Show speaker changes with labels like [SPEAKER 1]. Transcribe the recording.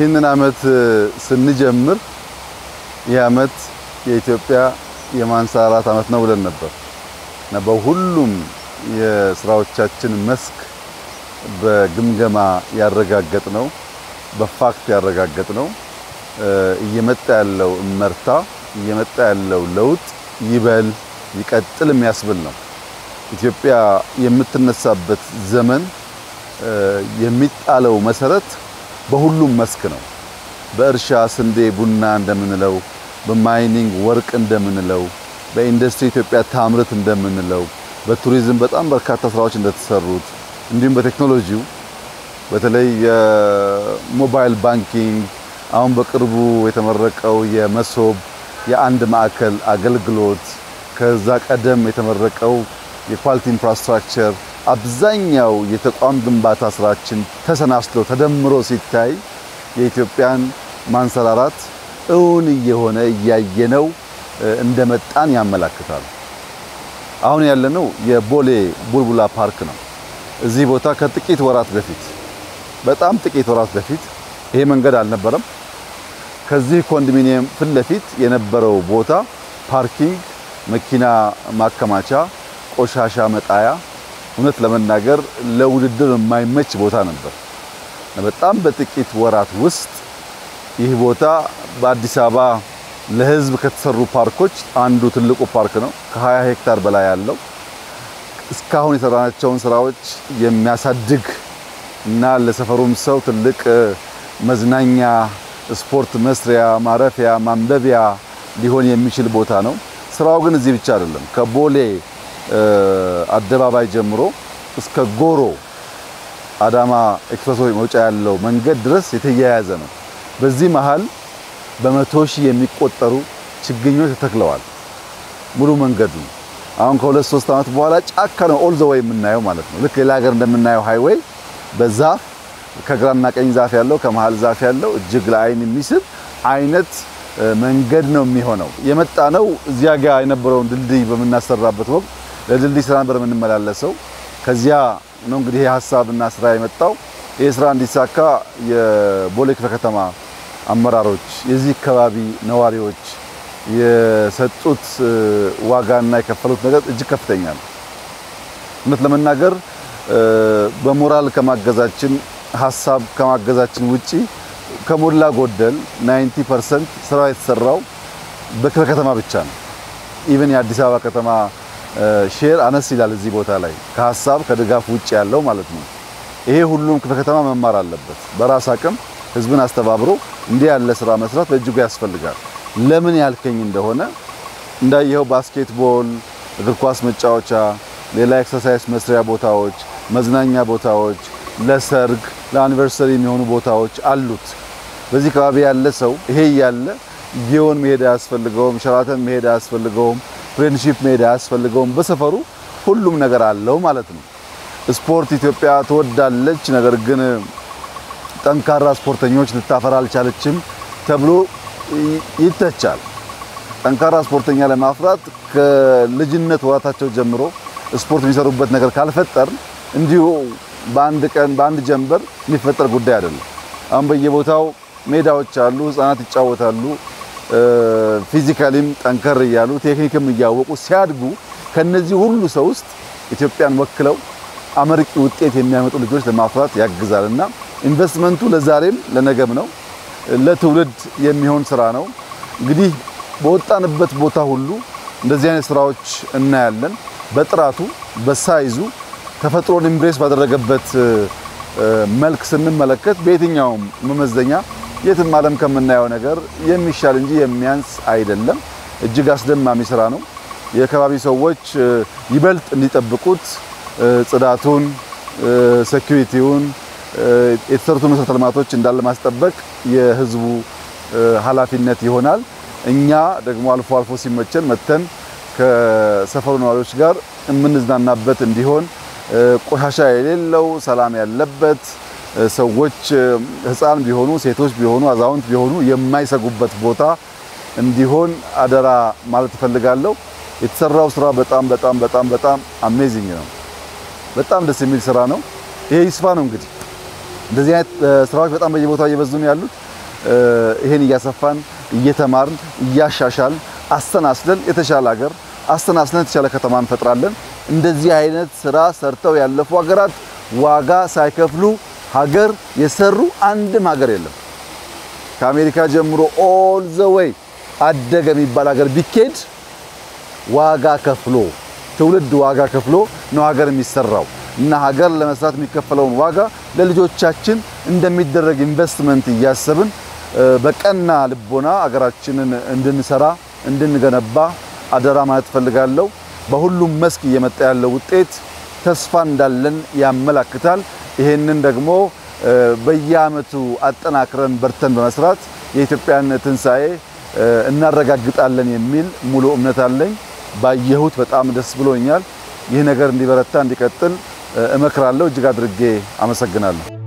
[SPEAKER 1] ይህንን አመት ስንጀምር የአመት የኢትዮጵያ የማንሰራራት አመት ነው ብለን ነበር እና በሁሉም የስራዎቻችን መስክ በግምገማ ያረጋገጥነው በፋክት ያረጋገጥነው እየመጣ ያለው እመርታ እየመጣ ያለው ለውጥ ይበል ይቀጥል የሚያስብል ነው። ኢትዮጵያ የምትነሳበት ዘመን የሚጣለው መሰረት በሁሉም መስክ ነው። በእርሻ ስንዴ ቡና እንደምንለው፣ በማይኒንግ ወርቅ እንደምንለው፣ በኢንዱስትሪ ኢትዮጵያ ታምርት እንደምንለው፣ በቱሪዝም በጣም በርካታ ስራዎች እንደተሰሩት እንዲሁም በቴክኖሎጂው በተለይ የሞባይል ባንኪንግ አሁን በቅርቡ የተመረቀው የመሶብ የአንድ ማዕከል አገልግሎት ከዛ ቀደም የተመረቀው የኳሊቲ ኢንፍራስትራክቸር አብዛኛው የተቋም ግንባታ ስራችን ተሰናስሎ ተደምሮ ሲታይ የኢትዮጵያን ማንሰራራት እውን የሆነ ያየነው እንደመጣን ያመለክታል። አሁን ያለነው የቦሌ ቡልቡላ ፓርክ ነው። እዚህ ቦታ ከጥቂት ወራት በፊት በጣም ጥቂት ወራት በፊት ይሄ መንገድ አልነበረም። ከዚህ ኮንዶሚኒየም ፊት ለፊት የነበረው ቦታ ፓርኪንግ፣ መኪና ማከማቻ፣ ቆሻሻ መጣያ እውነት ለመናገር ለውድድር የማይመች ቦታ ነበር። በጣም በጥቂት ወራት ውስጥ ይህ ቦታ በአዲስ አበባ ለህዝብ ከተሰሩ ፓርኮች አንዱ ትልቁ ፓርክ ነው። ከ20 ሄክታር በላይ ያለው እስካሁን የሰራናቸውን ስራዎች የሚያሳድግ እና ለሰፈሩም ሰው ትልቅ መዝናኛ፣ ስፖርት መስሪያ፣ ማረፊያ፣ ማንበቢያ ሊሆን የሚችል ቦታ ነው። ስራው ግን እዚህ ብቻ አይደለም። ከቦሌ አደባባይ ጀምሮ እስከ ጎሮ አዳማ ኤክስፕሬስ መውጫ ያለው መንገድ ድረስ የተያያዘ ነው። በዚህ መሃል በመቶ ሺህ የሚቆጠሩ ችግኞች ተተክለዋል። ሙሉ መንገዱ አሁን ከ2-3 አመት በኋላ ጫካ ነው ኦል ዘ ዌይ የምናየው ማለት ነው። ልክ ሌላ ሀገር እንደምናየው ሃይዌይ በዛፍ ከግራና ቀኝ ዛፍ ያለው ከመሃል ዛፍ ያለው እጅግ ለአይን የሚስብ አይነት መንገድ ነው የሚሆነው። የመጣ ነው እዚያ ጋር የነበረውን ድልድይ በመናሰራበት ወቅት ለድልድይ ስራ ነበር የምንመላለሰው። ከዚያ ነው እንግዲህ ሐሳብና ስራ የመጣው። ይሄ ስራ እንዲሳካ የቦሌ ክፍለ ከተማ አመራሮች፣ የዚህ አካባቢ ነዋሪዎች የሰጡት ዋጋና የከፈሉት ነገር እጅግ ከፍተኛ ነው። እውነት ለመናገር በሞራል ከማገዛችን ሐሳብ ከማገዛችን ውጪ ከሞላ ጎደል 90% ስራ የተሰራው በክፍለ ከተማ ብቻ ነው። ኢቭን የአዲስ አበባ ከተማ ሼር አነስ ይላል እዚህ ቦታ ላይ ከሐሳብ ከድጋፍ ውጪ ያለው ማለት ነው። ይሄ ሁሉም ክፍለ ከተማ መማር አለበት። በራስ አቅም ህዝብን አስተባብሮ እንዲህ ያለ ስራ መስራት በእጅጉ ያስፈልጋል። ለምን ያልከኝ እንደሆነ እንዳየው ባስኬትቦል፣ እግር ኳስ መጫወቻ፣ ሌላ ኤክሰርሳይዝ መስሪያ ቦታዎች፣ መዝናኛ ቦታዎች፣ ለሰርግ ለአኒቨርሰሪ የሚሆኑ ቦታዎች አሉት። በዚህ አካባቢ ያለ ሰው ይሄ ያለ ጊዮን መሄድ ያስፈልገውም፣ ሸራተን መሄድ ያስፈልገውም፣ ፍሬንድሺፕ መሄድ ያስፈልገውም። በሰፈሩ ሁሉም ነገር አለው ማለት ነው። ስፖርት ኢትዮጵያ ትወዳለች፣ ነገር ግን ጠንካራ ስፖርተኞች ልታፈራ አልቻለችም ተብሎ ይተቻል። ጠንካራ ስፖርተኛ ለማፍራት ከልጅነት ወራታቸው ጀምሮ ስፖርት የሚሰሩበት ነገር ካልፈጠር እንዲሁ በአንድ ቀን በአንድ ጀንበር የሚፈጠር ጉዳይ አይደለም። አሁን በየቦታው ሜዳዎች አሉ፣ ህፃናት ይጫወታሉ። ፊዚካሊም ጠንከር ይያሉ ቴክኒክም እያወቁ ሲያድጉ ከነዚህ ሁሉ ሰው ውስጥ ኢትዮጵያን ወክለው አመርቂ ውጤት የሚያመጡ ልጆች ለማፍራት ያግዛልና ኢንቨስትመንቱ ለዛሬም ለነገም ነው። ለትውልድ የሚሆን ስራ ነው። እንግዲህ በወጣንበት ቦታ ሁሉ እንደዚህ አይነት ስራዎች እናያለን። በጥራቱ በሳይዙ ተፈጥሮን ኢምብሬስ ባደረገበት መልክ ስንመለከት በየትኛውም መመዘኛ የትም ዓለም ከምናየው ነገር የሚሻል እንጂ የሚያንስ አይደለም። እጅግ አስደማሚ ስራ ነው። የከባቢ ሰዎች ይበልጥ እንዲጠብቁት ጽዳቱን፣ ሴኩሪቲውን፣ የተሰሩት መሰረተ ልማቶች እንዳለ ማስጠበቅ የህዝቡ ኃላፊነት ይሆናል። እኛ ደግሞ አልፎ አልፎ ሲመቸን መተን ከሰፈሩ ነዋሪዎች ጋር የምንዝናናበት እንዲሆን ቆሻሻ የሌለው ሰላም ያለበት ሰዎች ህፃን ቢሆኑ ሴቶች ቢሆኑ አዛውንት ቢሆኑ የማይሰጉበት ቦታ እንዲሆን አደራ ማለት ፈልጋለሁ። የተሰራው ስራ በጣም አሜዚንግ ነው። በጣም ደስ የሚል ስራ ነው። ይሄ ይስፋ ነው እንግዲህ እንደዚህ አይነት ስራዎች በጣም በየቦታው እየበዙ ነው ያሉት። ይሄን እያሰፋን እየተማርን እያሻሻል አስተናስለን የተሻለ ሀገር አስተናስለን የተሻለ ከተማ እንፈጥራለን። እንደዚህ አይነት ስራ ሰርተው ያለፉ ሀገራት ዋጋ ሳይከፍሉ ሀገር የሰሩ አንድም ሀገር የለም። ከአሜሪካ ጀምሮ ኦል ዘ ዌይ አደገ የሚባል ሀገር ቢኬድ ዋጋ ከፍሎ ትውልድ ዋጋ ከፍሎ ነው ሀገር የሚሰራው እና ሀገር ለመስራት የሚከፈለውን ዋጋ ለልጆቻችን እንደሚደረግ ኢንቨስትመንት እያሰብን በቀና ልቦና ሀገራችንን እንድንሰራ እንድንገነባ አደራ ማለት ፈልጋለሁ። በሁሉም መስክ እየመጣ ያለው ውጤት ተስፋ እንዳለን ያመላክታል። ይሄንን ደግሞ በየአመቱ አጠናክረን በርተን በመስራት የኢትዮጵያን ትንሳኤ እናረጋግጣለን የሚል ሙሉ እምነት አለኝ። ባየሁት በጣም ደስ ብሎኛል። ይህ ነገር እንዲበረታ እንዲቀጥል እመክራለሁ። እጅግ አድርጌ አመሰግናለሁ።